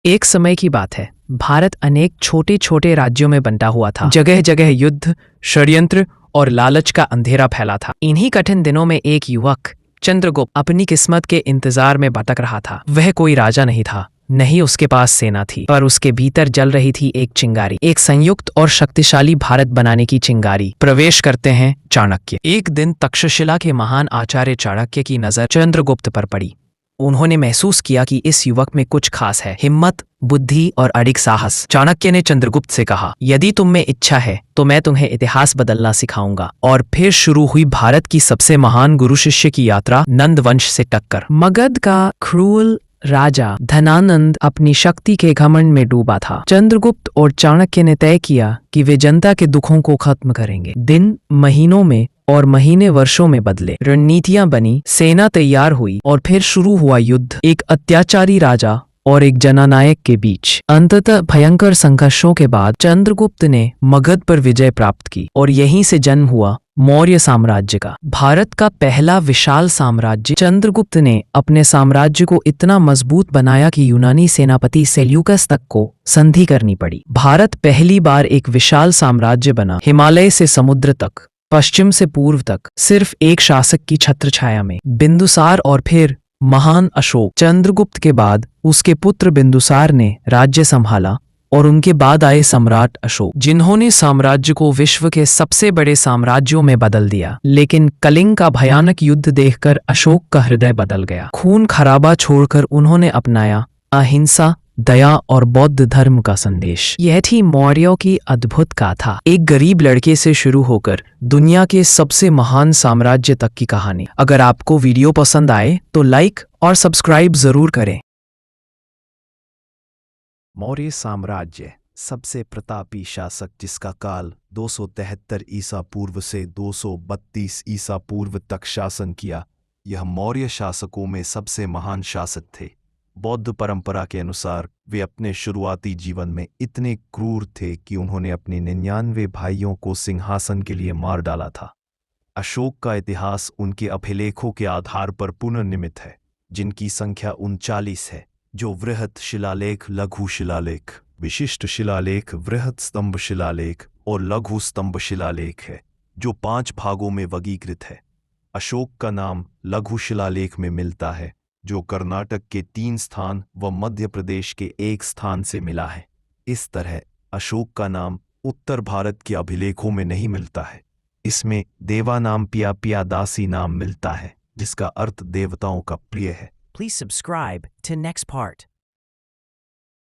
एक समय की बात है, भारत अनेक छोटे छोटे राज्यों में बंटा हुआ था। जगह जगह युद्ध, षड्यंत्र और लालच का अंधेरा फैला था। इन्हीं कठिन दिनों में एक युवक चंद्रगुप्त अपनी किस्मत के इंतजार में भटक रहा था। वह कोई राजा नहीं था, नहीं उसके पास सेना थी, पर उसके भीतर जल रही थी एक चिंगारी, एक संयुक्त और शक्तिशाली भारत बनाने की चिंगारी। प्रवेश करते हैं चाणक्य। एक दिन तक्षशिला के महान आचार्य चाणक्य की नजर चंद्रगुप्त पर पड़ी। उन्होंने महसूस किया कि इस युवक में कुछ खास है, हिम्मत, बुद्धि और अडिग साहस। चाणक्य ने चंद्रगुप्त से कहा, यदि तुम में इच्छा है तो मैं तुम्हें इतिहास बदलना सिखाऊंगा। और फिर शुरू हुई भारत की सबसे महान गुरु शिष्य की यात्रा, नंद वंश से टक्कर। मगध का क्रूर राजा धनानंद अपनी शक्ति के घमंड में डूबा था। चंद्रगुप्त और चाणक्य ने तय किया कि वे जनता के दुखों को खत्म करेंगे। दिन महीनों में और महीने वर्षों में बदले, रणनीतियां बनी, सेना तैयार हुई और फिर शुरू हुआ युद्ध, एक अत्याचारी राजा और एक जननायक के बीच। अंततः भयंकर संघर्षों के बाद चंद्रगुप्त ने मगध पर विजय प्राप्त की और यहीं से जन्म हुआ मौर्य साम्राज्य का, भारत का पहला विशाल साम्राज्य। चंद्रगुप्त ने अपने साम्राज्य को इतना मजबूत बनाया कि यूनानी सेनापति सेल्यूकस तक को संधि करनी पड़ी। भारत पहली बार एक विशाल साम्राज्य बना, हिमालय से समुद्र तक, पश्चिम से पूर्व तक, सिर्फ एक शासक की छत्रछाया में, बिंदुसार और फिर महान अशोक। चंद्रगुप्त के बाद उसके पुत्र बिंदुसार ने राज्य संभाला और उनके बाद आए सम्राट अशोक, जिन्होंने साम्राज्य को विश्व के सबसे बड़े साम्राज्यों में बदल दिया। लेकिन कलिंग का भयानक युद्ध देखकर अशोक का हृदय बदल गया। खून खराबा छोड़कर उन्होंने अपनाया अहिंसा, दया और बौद्ध धर्म का संदेश। यह थी मौर्यों की अद्भुत गाथा, एक गरीब लड़के से शुरू होकर दुनिया के सबसे महान साम्राज्य तक की कहानी। अगर आपको वीडियो पसंद आए तो लाइक और सब्सक्राइब जरूर करें। मौर्य साम्राज्य, सबसे प्रतापी शासक जिसका काल 273 ईसा पूर्व से 232 ईसा पूर्व तक शासन किया। यह मौर्य शासकों में सबसे महान शासक थे। बौद्ध परंपरा के अनुसार वे अपने शुरुआती जीवन में इतने क्रूर थे कि उन्होंने अपने 99 भाइयों को सिंहासन के लिए मार डाला था। अशोक का इतिहास उनके अभिलेखों के आधार पर पुनर्निर्मित है, जिनकी संख्या 39 है, जो वृहत शिलालेख, लघु शिलालेख, विशिष्ट शिलालेख, वृहत स्तंभ शिलालेख और लघु स्तंभ शिलालेख है, जो 5 भागों में वर्गीकृत है। अशोक का नाम लघु शिलालेख में मिलता है, जो कर्नाटक के 3 स्थान व मध्य प्रदेश के 1 स्थान से मिला है। इस तरह अशोक का नाम उत्तर भारत के अभिलेखों में नहीं मिलता है। इसमें देवा नाम पिया दासी नाम मिलता है, जिसका अर्थ देवताओं का प्रिय है। Please subscribe to next part.